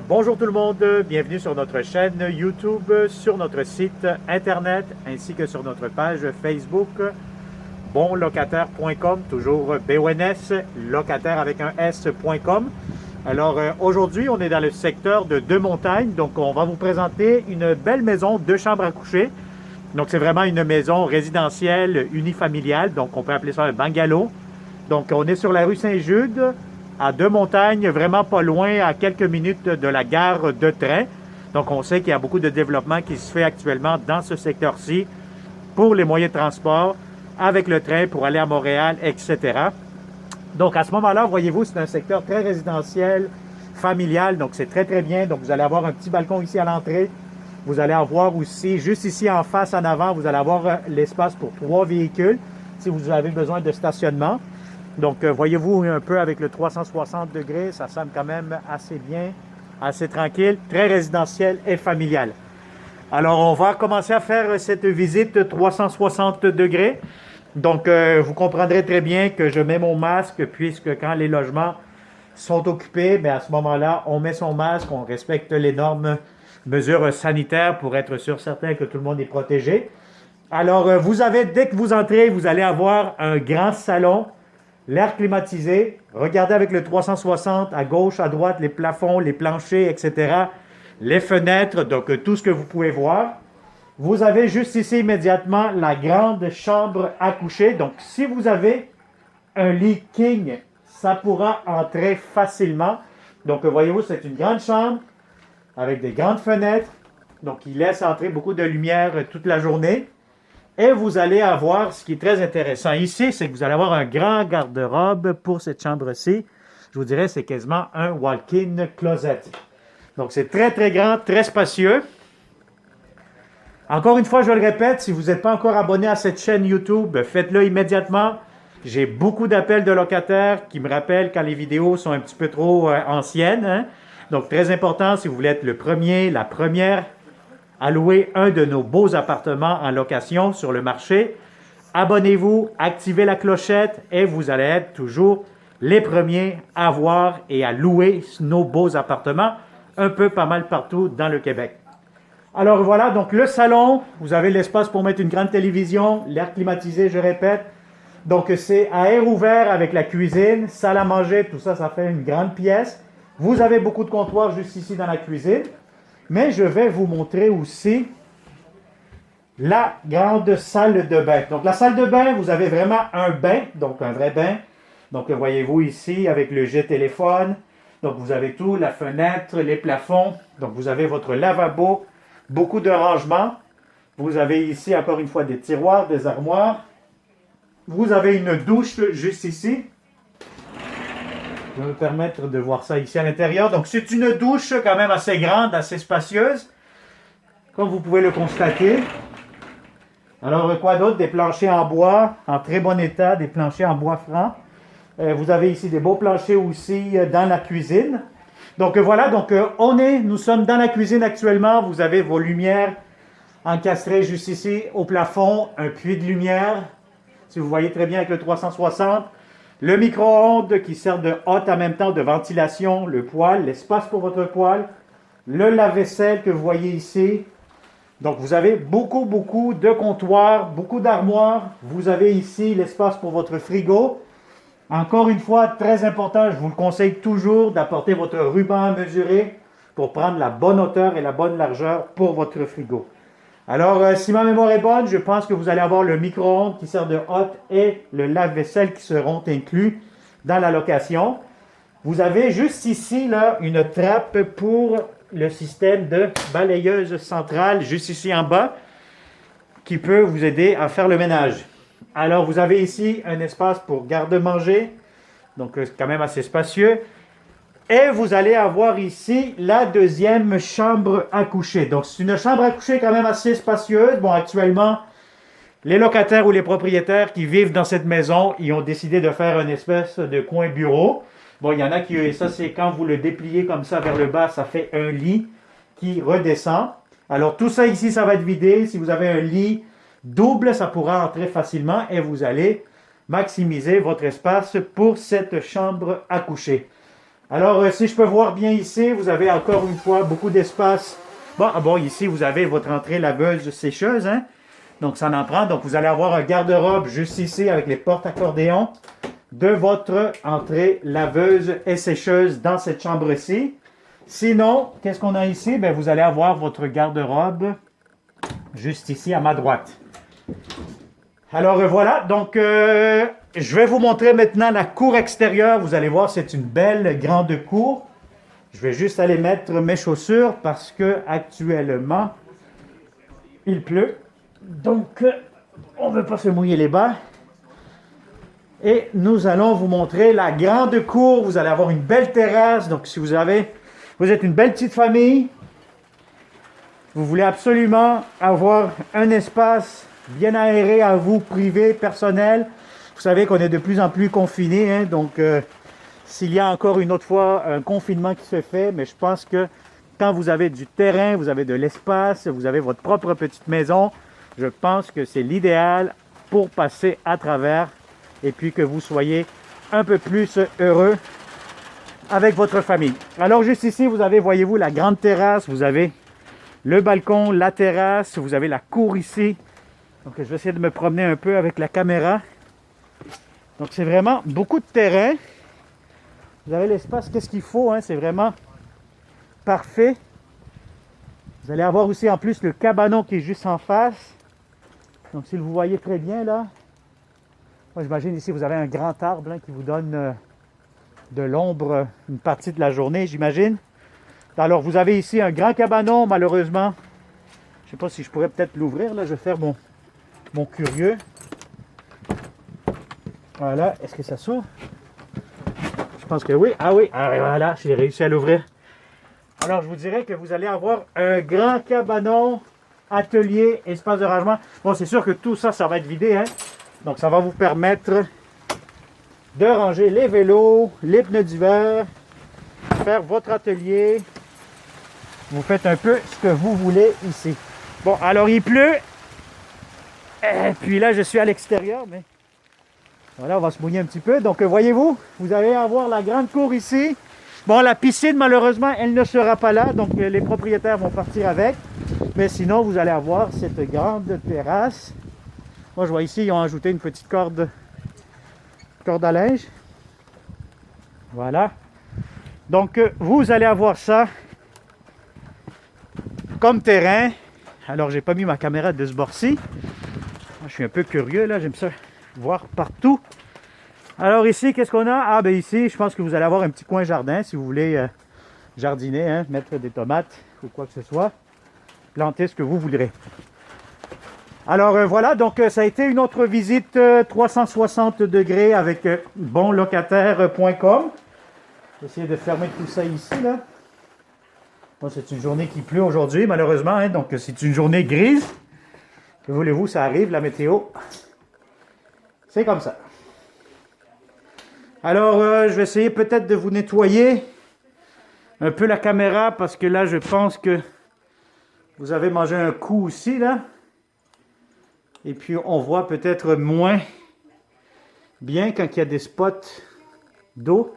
Bonjour tout le monde, bienvenue sur notre chaîne YouTube, sur notre site internet ainsi que sur notre page Facebook bonlocataire.com, toujours BONS, locataire avec un S.com. Aujourd'hui, on est dans le secteur de Deux-Montagnes, donc on va vous présenter une belle maison, 2 chambres à coucher. Donc c'est vraiment une maison résidentielle unifamiliale, donc on peut appeler ça un bungalow. Donc on est sur la rue Saint-Jude, à Deux-Montagnes, vraiment pas loin, à quelques minutes de la gare de train. Donc on sait qu'il y a beaucoup de développement qui se fait actuellement dans ce secteur-ci pour les moyens de transport, avec le train pour aller à Montréal, etc. Donc à ce moment-là, voyez-vous, c'est un secteur très résidentiel, familial, donc c'est très très bien. Donc vous allez avoir un petit balcon ici à l'entrée. Vous allez avoir aussi, juste ici en face, en avant, vous allez avoir l'espace pour 3 véhicules si vous avez besoin de stationnement. Donc, voyez-vous un peu avec le 360 degrés, ça semble quand même assez bien, assez tranquille, très résidentiel et familial. Alors, on va commencer à faire cette visite 360 degrés. Donc, vous comprendrez très bien que je mets mon masque puisque quand les logements sont occupés, bien à ce moment-là, on met son masque, on respecte les normes, mesures sanitaires pour être certain que tout le monde est protégé. Alors, dès que vous entrez, vous allez avoir un grand salon, l'air climatisé. Regardez avec le 360 à gauche, à droite, les plafonds, les planchers, etc. Les fenêtres, donc tout ce que vous pouvez voir. Vous avez juste ici immédiatement la grande chambre à coucher. Donc, si vous avez un lit king, ça pourra entrer facilement. Donc, voyez-vous, c'est une grande chambre avec des grandes fenêtres. Donc, il laisse entrer beaucoup de lumière toute la journée. Et vous allez avoir, ce qui est très intéressant ici, c'est que vous allez avoir un grand garde-robe pour cette chambre-ci. Je vous dirais, c'est quasiment un walk-in closet. Donc, c'est très, très grand, très spacieux. Encore une fois, je le répète, si vous n'êtes pas encore abonné à cette chaîne YouTube, faites-le immédiatement. J'ai beaucoup d'appels de locataires qui me rappellent quand les vidéos sont un petit peu trop anciennes. Hein? Donc, très important, si vous voulez être le premier, la première à louer un de nos beaux appartements en location sur le marché, abonnez-vous, activez la clochette et vous allez être toujours les premiers à voir et à louer nos beaux appartements un peu pas mal partout dans le Québec. Alors voilà, donc le salon, vous avez l'espace pour mettre une grande télévision, l'air climatisé, je répète. Donc c'est à air ouvert avec la cuisine, salle à manger, tout ça, ça fait une grande pièce. Vous avez beaucoup de comptoirs juste ici dans la cuisine. Mais je vais vous montrer aussi la grande salle de bain. Donc, la salle de bain, vous avez vraiment un bain, donc un vrai bain. Donc, voyez-vous ici avec le jet téléphone. Donc, vous avez tout, la fenêtre, les plafonds. Donc, vous avez votre lavabo, beaucoup de rangements. Vous avez ici, encore une fois, des tiroirs, des armoires. Vous avez une douche juste ici. Je vais me permettre de voir ça ici à l'intérieur. Donc, c'est une douche quand même assez grande, assez spacieuse, comme vous pouvez le constater. Alors, quoi d'autre? Des planchers en bois, en très bon état, des planchers en bois franc. Vous avez ici des beaux planchers aussi dans la cuisine. Donc, voilà, nous sommes dans la cuisine actuellement. Vous avez vos lumières encastrées juste ici au plafond, un puits de lumière, si vous voyez très bien avec le 360. Le micro-ondes qui sert de hotte en même temps de ventilation, le poêle, l'espace pour votre poêle, le lave-vaisselle que vous voyez ici. Donc, vous avez beaucoup de comptoirs, beaucoup d'armoires. Vous avez ici l'espace pour votre frigo. Encore une fois, très important, je vous le conseille toujours d'apporter votre ruban à mesurer pour prendre la bonne hauteur et la bonne largeur pour votre frigo. Alors, si ma mémoire est bonne, je pense que vous allez avoir le micro-ondes qui sert de hotte et le lave-vaisselle qui seront inclus dans la location. Vous avez juste ici là, une trappe pour le système de balayeuse centrale, juste ici en bas, qui peut vous aider à faire le ménage. Alors, vous avez ici un espace pour garde-manger, donc c'est quand même assez spacieux. Et vous allez avoir ici la deuxième chambre à coucher. Donc, c'est une chambre à coucher quand même assez spacieuse. Bon, actuellement, les locataires ou les propriétaires qui vivent dans cette maison, ils ont décidé de faire une espèce de coin bureau. Bon, il y en a qui, ça c'est quand vous le dépliez comme ça vers le bas, ça fait un lit qui redescend. Alors, tout ça ici, ça va être vidé. Si vous avez un lit double, ça pourra entrer facilement et vous allez maximiser votre espace pour cette chambre à coucher. Alors, si je peux voir bien ici, vous avez encore une fois beaucoup d'espace. Bon, ici, vous avez votre entrée laveuse sécheuse, hein? Donc, ça en prend. Donc, vous allez avoir un garde-robe juste ici avec les portes accordéons de votre entrée laveuse et sécheuse dans cette chambre-ci. Sinon, qu'est-ce qu'on a ici? Bien, vous allez avoir votre garde-robe juste ici à ma droite. Alors, voilà. Donc, je vais vous montrer maintenant la cour extérieure. Vous allez voir, c'est une belle grande cour. Je vais juste aller mettre mes chaussures parce que actuellement, il pleut. Donc, on ne veut pas se mouiller les bas. Et nous allons vous montrer la grande cour. Vous allez avoir une belle terrasse. Donc, si vous êtes une belle petite famille, vous voulez absolument avoir un espace bien aéré à vous, privé, personnel. Vous savez qu'on est de plus en plus confinés, hein, donc s'il y a encore une autre fois un confinement qui se fait, mais je pense que quand vous avez du terrain, vous avez de l'espace, vous avez votre propre petite maison, je pense que c'est l'idéal pour passer à travers et puis que vous soyez un peu plus heureux avec votre famille. Alors juste ici, vous avez, voyez-vous, la grande terrasse, vous avez le balcon, la terrasse, vous avez la cour ici. Donc je vais essayer de me promener un peu avec la caméra. Donc c'est vraiment beaucoup de terrain. Vous avez l'espace, qu'est-ce qu'il faut, hein? C'est vraiment parfait. Vous allez avoir aussi en plus le cabanon qui est juste en face. Donc si vous voyez très bien là, moi j'imagine ici vous avez un grand arbre hein, qui vous donne de l'ombre une partie de la journée, j'imagine. Alors vous avez ici un grand cabanon, malheureusement. Je ne sais pas si je pourrais peut-être l'ouvrir, là je vais faire mon curieux. Voilà, est-ce que ça s'ouvre? Je pense que oui. Ah oui, voilà, j'ai réussi à l'ouvrir. Alors, je vous dirais que vous allez avoir un grand cabanon, atelier, espace de rangement. Bon, c'est sûr que tout ça, ça va être vidé, hein? Donc, ça va vous permettre de ranger les vélos, les pneus d'hiver, faire votre atelier. Vous faites un peu ce que vous voulez ici. Bon, alors, il pleut. Et puis là, je suis à l'extérieur, mais voilà, on va se mouiller un petit peu. Donc, voyez-vous, vous allez avoir la grande cour ici. Bon, la piscine, malheureusement, elle ne sera pas là. Donc, les propriétaires vont partir avec. Mais sinon, vous allez avoir cette grande terrasse. Moi, je vois ici, ils ont ajouté une petite corde à linge. Voilà. Donc, vous allez avoir ça comme terrain. Alors, j'ai pas mis ma caméra de ce bord-ci. Je suis un peu curieux, là. J'aime ça voir partout. Alors ici, qu'est-ce qu'on a? Ah, ben ici, je pense que vous allez avoir un petit coin jardin si vous voulez jardiner, hein, mettre des tomates ou quoi que ce soit. Planter ce que vous voudrez. Alors voilà, donc ça a été une autre visite 360 degrés avec bonlocataire.com. Je vais essayer de fermer tout ça ici, là. Bon, c'est une journée qui pleut aujourd'hui, malheureusement, hein, donc c'est une journée grise. Que voulez-vous, ça arrive, la météo. C'est comme ça. Alors, je vais essayer peut-être de vous nettoyer un peu la caméra parce que là, je pense que vous avez mangé un coup aussi, là. Et puis, on voit peut-être moins bien quand il y a des spots d'eau.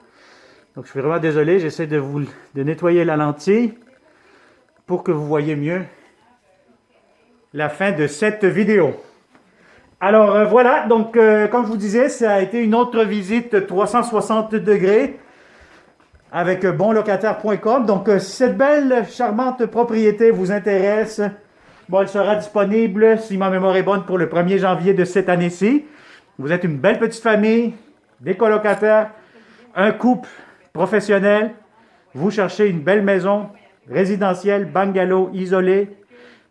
Donc, je suis vraiment désolé. J'essaie de nettoyer la lentille pour que vous voyez mieux la fin de cette vidéo. Alors voilà, donc comme je vous disais, ça a été une autre visite 360 degrés avec bonlocataire.com. Donc si cette belle, charmante propriété vous intéresse, bon, elle sera disponible, si ma mémoire est bonne, pour le 1er janvier de cette année-ci. Vous êtes une belle petite famille, des colocataires, un couple professionnel, vous cherchez une belle maison résidentielle, bungalow, isolée,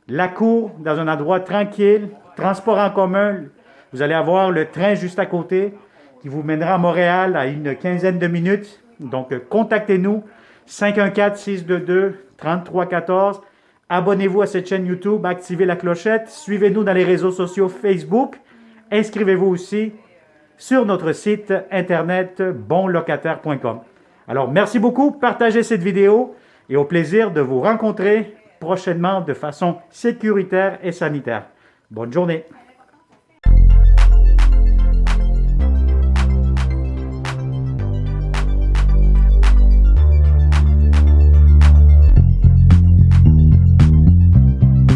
la cour dans un endroit tranquille, transport en commun. Vous allez avoir le train juste à côté qui vous mènera à Montréal à une quinzaine de minutes. Donc, contactez-nous 514-622-3314. Abonnez-vous à cette chaîne YouTube, activez la clochette, suivez-nous dans les réseaux sociaux Facebook. Inscrivez-vous aussi sur notre site internet bonlocataire.com. Alors, merci beaucoup, partagez cette vidéo et au plaisir de vous rencontrer prochainement de façon sécuritaire et sanitaire. Bonne journée.